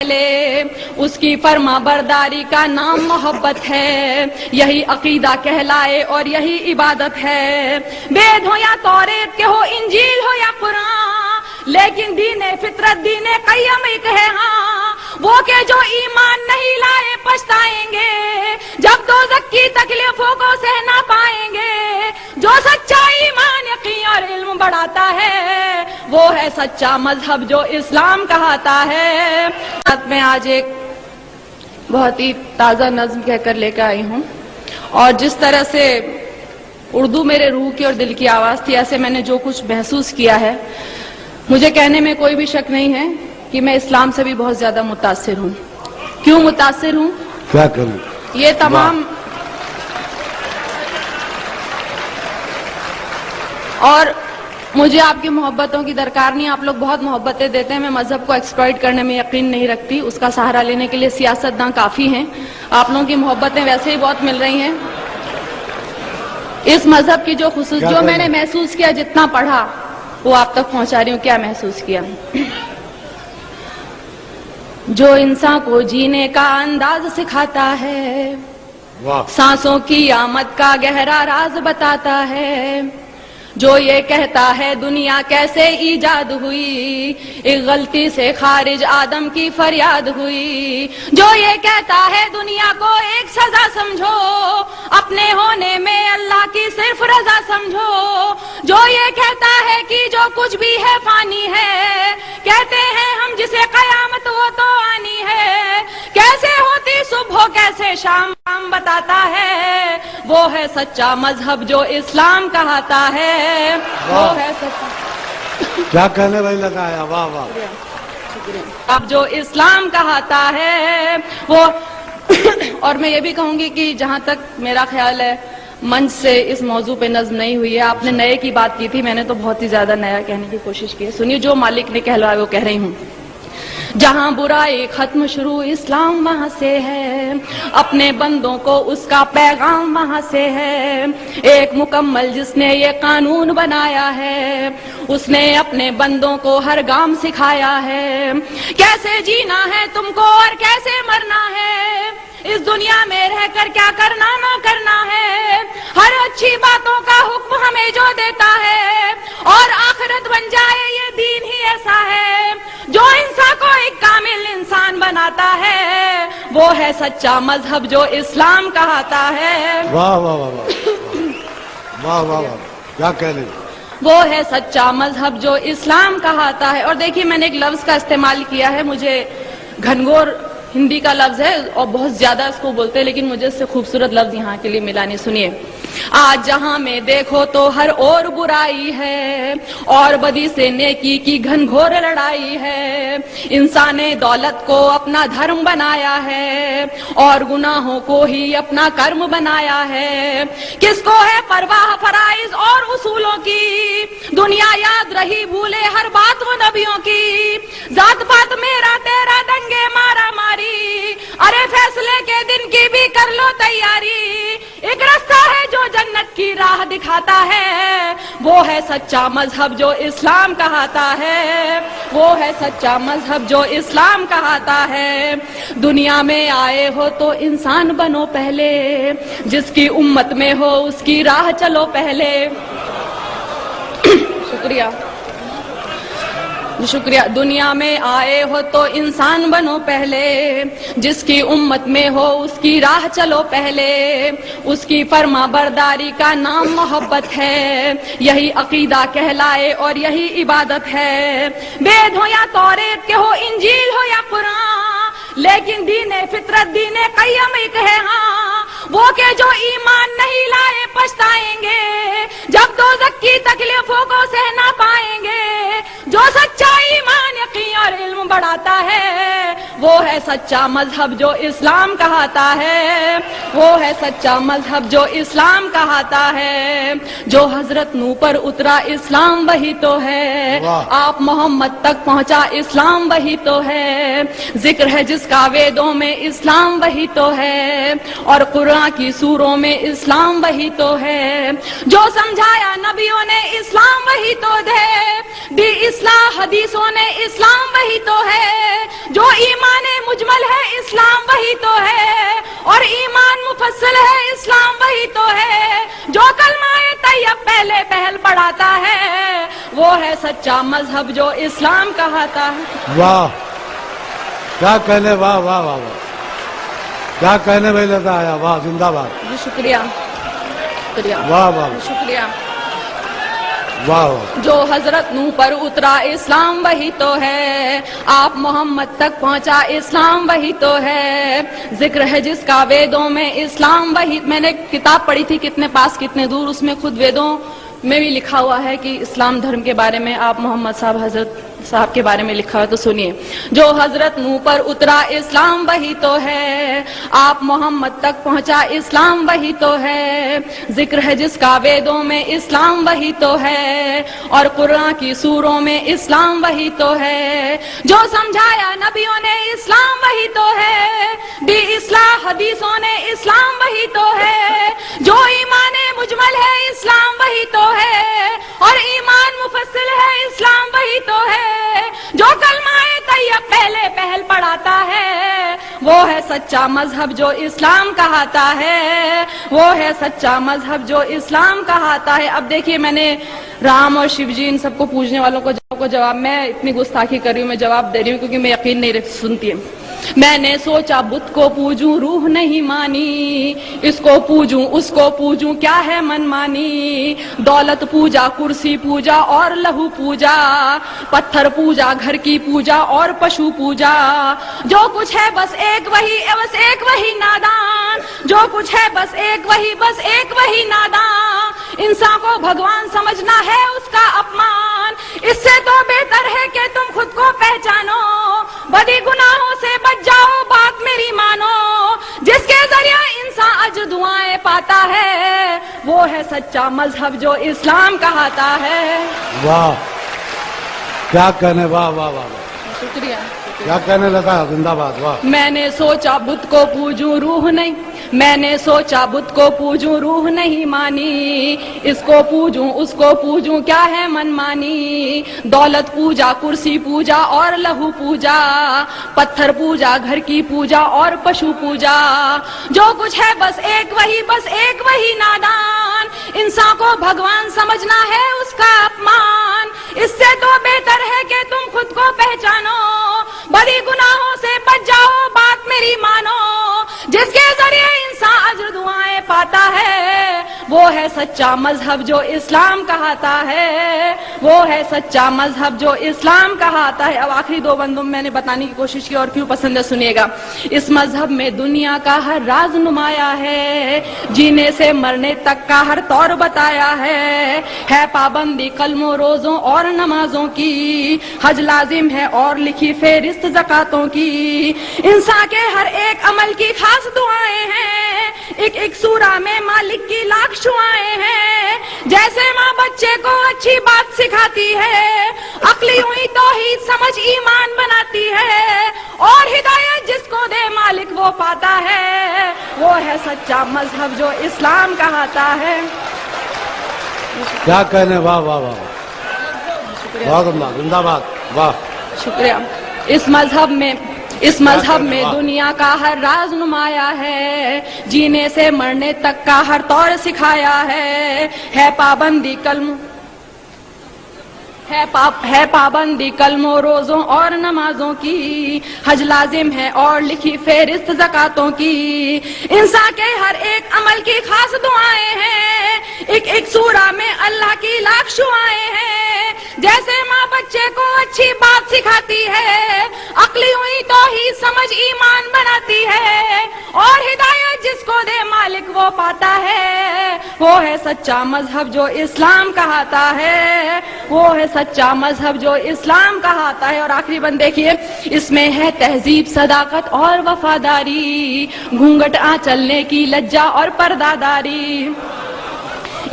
اس کی فرما برداری کا نام محبت ہے، یہی عقیدہ کہلائے اور یہی عبادت ہے۔ وید ہو یا توریت کے ہو، انجیل ہو یا قرآن، لیکن دین فطرت دین قیم ایک ہے ہاں۔ وہ کہ جو ایمان نہیں لائے پچھتائیں گے، جب دوزخ کی تکلیفوں کو سہ نہ پائیں گے۔ جو سچا ایمان یقین اور علم بڑھاتا ہے، وہ ہے سچا مذہب جو اسلام کہاتا ہے۔ میں آج ایک بہت ہی تازہ نظم کہہ کر لے کے آئی ہوں، اور جس طرح سے اردو میرے روح کی اور دل کی آواز تھی، ایسے میں نے جو کچھ محسوس کیا ہے، مجھے کہنے میں کوئی بھی شک نہیں ہے کہ میں اسلام سے بھی بہت زیادہ متاثر ہوں۔ کیوں متاثر ہوں؟ کیا کروں؟ یہ تمام اور مجھے آپ کی محبتوں کی درکار نہیں، آپ لوگ بہت محبتیں دیتے ہیں، میں مذہب کو ایکسپلائٹ کرنے میں یقین نہیں رکھتی، اس کا سہارا لینے کے لیے سیاستداں کافی ہیں، آپ لوگوں کی محبتیں ویسے ہی بہت مل رہی ہیں۔ اس مذہب کی جو جو میں نے محسوس کیا، جتنا پڑھا وہ آپ تک پہنچا رہی ہوں۔ کیا محسوس کیا؟ جو انسان کو جینے کا انداز سکھاتا ہے، سانسوں کی آمد کا گہرا راز بتاتا ہے، جو یہ کہتا ہے دنیا کیسے ایجاد ہوئی، ایک غلطی سے خارج آدم کی فریاد ہوئی، جو یہ کہتا ہے دنیا کو ایک سزا سمجھو، اپنے ہونے میں اللہ کی صرف رضا سمجھو، جو یہ کہتا ہے کہ جو کچھ بھی ہے فانی ہے، کہتے ہیں ہم جسے قیامت وہ تو آنی ہے، کیسے ہوتی صبح کیسے شام بتاتا ہے، وہ ہے سچا مذہب جو اسلام کہاتا ہے، وہ ہے سچا۔ کیا کہنے بھائی لگا ہے، واہ واہ۔ اب جو اسلام کہاتا ہے وہ اور میں یہ بھی کہوں گی کہ جہاں تک میرا خیال ہے منچ سے اس موضوع پہ نظم نہیں ہوئی ہے، آپ نے نئے کی بات کی تھی، میں نے تو بہت ہی زیادہ نیا کہنے کی کوشش کی ہے۔ سنیے، جو مالک نے کہلوایا وہ کہہ رہی ہوں۔ جہاں برائی ختم شروع اسلام وہاں سے ہے، اپنے بندوں کو اس کا پیغام وہاں سے ہے، ایک مکمل جس نے یہ قانون بنایا ہے، اس نے اپنے بندوں کو ہر گام سکھایا ہے، کیسے جینا ہے تم کو اور کیسے مرنا ہے، اس دنیا میں رہ کر کیا کرنا نہ کرنا ہے، ہر اچھی باتوں کا حکم ہمیں جو دیتا ہے، اور آخرت بن جائے یہ دین ہی ایسا ہے جو انسان کو ایک کامل انسان بناتا ہے، وہ ہے سچا مذہب جو اسلام کہاتا ہے۔ واہ واہ واہ واہ واہ واہ، کیا کہنے؟ وہ ہے سچا مذہب جو اسلام کہاتا ہے۔ اور دیکھیے، میں نے ایک لفظ کا استعمال کیا ہے، مجھے گھنگور ہندی کا لفظ ہے اور بہت زیادہ اس کو بولتے ہیں، لیکن مجھے اس سے خوبصورت لفظ یہاں کے لیے ملا نہیں۔ سنیے، آج جہاں میں دیکھو تو ہر اور برائی ہے، اور بدی سے نیکی کی گھنگھور لڑائی ہے، انسان نے دولت کو اپنا دھرم بنایا ہے، اور گناہوں کو ہی اپنا کرم بنایا ہے، کس کو ہے پرواہ فرائض اور اصولوں کی، دنیا یاد رہی بھولے ہر بات وہ نبیوں کی، ذات پات میرا تیرا دنگے مارا ماری، ارے فیصلے کے دن کی بھی کر لو تیاری، ایک راستہ ہے جو جنت کی راہ دکھاتا ہے، وہ ہے سچا مذہب جو اسلام کہاتا ہے، وہ ہے سچا مذہب جو اسلام کہاتا ہے۔ دنیا میں آئے ہو تو انسان بنو پہلے، جس کی امت میں ہو اس کی راہ چلو پہلے۔ شکریہ۔ دنیا میں آئے ہو تو انسان بنو پہلے، جس کی امت میں ہو اس کی راہ چلو پہلے، اس کی فرما برداری کا نام محبت ہے، یہی عقیدہ کہلائے اور یہی عبادت ہے۔ وید ہو یا توریت کے ہو، انجیل ہو یا قرآن، لیکن دین فطرت دین قیم ایک ہے ہاں۔ وہ کہ جو ایمان نہیں لائے پچھتائیں گے، جب دوزخ کی تکلیفوں کو سہ نہ پائیں گے۔ جو سچا ایمان یقین اور علم بڑھاتا ہے، وہ ہے سچا مذہب جو اسلام کہاتا ہے، وہ ہے سچا مذہب جو اسلام کہاتا ہے۔ جو حضرت نوح پر اترا اسلام وہی تو ہے، آپ محمد تک پہنچا اسلام وہی تو ہے، ذکر ہے جس کا ویدوں میں اسلام وہی تو ہے، اور قرآن کی سوروں میں اسلام وہی تو ہے، جو سمجھایا نبیوں نے اسلام وہی تو ہے، بھی اصلاح حدیثوں نے اسلام وہی تو ہے، جو ایمان مجمل ہے اسلام وہی تو ہے، اور ایمان مفصل ہے اسلام وہی تو ہے، جو کلمہ طیب پہلے پہل پڑھاتا ہے وہ ہے سچا مذہب جو اسلام کہاتا ہے۔ واہ کیا کہنے، واہ واہ واہ واہ کیا کہنے میں لیتا آیا، واہ زندہ باد، جی شکریہ شکریہ واہ واہ شکریہ۔ واہ واہ جو حضرت نوح پر اترا اسلام وہی تو ہے، آپ محمد تک پہنچا اسلام وہی تو ہے، ذکر ہے جس کا ویدوں میں اسلام وہی۔ میں نے کتاب پڑھی تھی کتنے پاس کتنے دور، اس میں خود ویدوں میں بھی لکھا ہوا ہے کہ اسلام دھرم کے بارے میں آپ محمد صاحب حضرت صاحب کے بارے میں لکھا ہے، تو سنیے۔ جو حضرت نوح پر اترا اسلام وہی تو ہے، آپ محمد تک پہنچا اسلام وہی تو ہے، ذکر ہے جس کا ویدوں میں اسلام وہی تو ہے، اور قرآن کی سوروں میں اسلام وہی تو ہے، جو سمجھایا نبیوں نے اسلام وہی تو ہے، بھی اصلاح حدیثوں نے اسلام وہی تو ہے، جو ایمان مجمل ہے اسلام وہی تو ہے، اور ایمان مفصل ہے اسلام وہی تو ہے، جو کلمہ طیب پہلے پہل پڑھاتا ہے وہ ہے سچا مذہب جو اسلام کہاتا ہے، وہ ہے سچا مذہب جو اسلام کہاتا ہے۔ اب دیکھیے میں نے رام اور شیو جی ان سب کو پوجنے والوں کو جواب، میں اتنی گستاخی کر رہی ہوں، میں جواب دے رہی ہوں کیونکہ میں یقین نہیں سنتی ہے۔ میں نے سوچا بت کو پوجوں روح نہیں مانی، اس کو پوجوں اس کو پوجوں کیا ہے من مانی، دولت پوجا کرسی پوجا اور لہو پوجا، پتھر پوجا گھر کی پوجا اور پشو پوجا، جو کچھ ہے بس ایک وہی نادان، جو کچھ ہے بس ایک وہی نادان، انسان کو بھگوان سمجھنا ہے اس کا اپمان، اس سے تو بہتر ہے کہ تم خود کو پہچانو، بدی گناہوں سے بچ جاؤ بات میری مانو، جس کے ذریعہ انسان اجر دعائیں پاتا ہے وہ ہے سچا مذہب جو اسلام کہاتا ہے۔ واہ کیا کہنے، واہ واہ واہ واہ شکریہ کیا کہنے لگا، زندہ باد، واہ۔ میں نے سوچا بت کو پوجوں روح نہیں، میں نے سوچا بت کو پوجوں روح نہیں مانی، اس کو پوجوں اس کو پوجوں کیا ہے من مانی، دولت پوجا کرسی پوجا اور لہو پوجا، پتھر پوجا گھر کی پوجا اور پشو پوجا، جو کچھ ہے بس ایک وہی نادان، انسان کو بھگوان سمجھنا ہے اس کا اپمان، اس سے تو بہتر ہے کہ تم خود کو پہچانو، بڑی گناہوں سے بچ جاؤ بات میری مانو، جس کے ذریعے انسان اجر دعائیں پاتا ہے وہ ہے سچا مذہب جو اسلام کہاتا ہے، وہ ہے سچا مذہب جو اسلام کہاتا ہے۔ اب آخری دو بندوں میں نے بتانے کی کوشش کی اور کیوں پسند ہے سنیے گا۔ اس مذہب میں دنیا کا ہر راز نمایا ہے، جینے سے مرنے تک کا ہر طور بتایا ہے پابندی کلموں روزوں اور نمازوں کی، حج لازم ہے اور لکھی فہرست زکاتوں کی، انسان کے ہر ایک عمل کی خاص دعائیں ہیں، ایک ایک سورہ میں مالک کی لاکھ شعائیں ہیں، جیسے ماں بچے کو اچھی بات سکھاتی ہے، عقلی ہوئی توحید سمجھ ایمان بناتی ہے، اور ہدایت جس کو دے مالک وہ پاتا ہے، وہ ہے سچا مذہب جو اسلام کہاتا ہے۔ کیا کہنے، واہ واہ واہ بہت عمدہ، زندہ باد، واہ۔ شکریہ۔ اس مذہب میں دنیا کا ہر راز نمایا ہے، جینے سے مرنے تک کا ہر طور سکھایا ہے پابندی پابندی کلموں روزوں اور نمازوں کی، حج لازم ہے اور لکھی فہرست زکاتوں کی، انسان کے ہر ایک عمل کی خاص دعائیں ہیں، ایک ایک سورہ میں اللہ کی لاکھ شعائیں ہیں، جیسے ماں بچے کو اچھی بات سکھاتی ہے، عقلی ہوئی توحید سمجھ ایمان بناتی ہے، اور ہدایت جس کو دے مالک وہ پاتا ہے، وہ ہے سچا مذہب جو اسلام کہاتا ہے، وہ ہے سچا مذہب جو اسلام کہاتا ہے۔ اور آخری بند دیکھیے، اس میں ہے تہذیب صداقت اور وفاداری، گھونگھٹ چلنے کی لجا اور پردہ داری،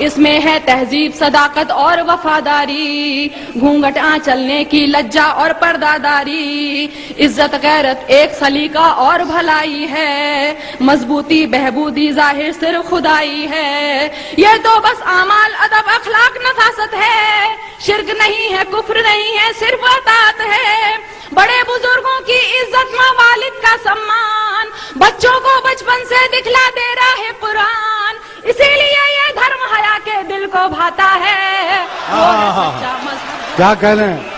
اس میں ہے تہذیب صداقت اور وفاداری، گھونگھٹ چلنے کی لجا اور پردہ داری، عزت غیرت ایک سلیقہ اور بھلائی ہے، مضبوطی بہبودی ظاہر صرف خدائی ہے، یہ تو بس اعمال ادب اخلاق نفاست ہے، شرک نہیں ہے کفر نہیں ہے صرف اطاعت ہے، بڑے بزرگوں کی عزت ماں والد کا سمان، بچوں کو بچپن سے دکھلا دے رہا ہے قرآن، اسی لیے یہ دھرم حیا کے دل کو بھاتا ہے، وہ ہے سچا مذہب۔ کیا کہنے ہیں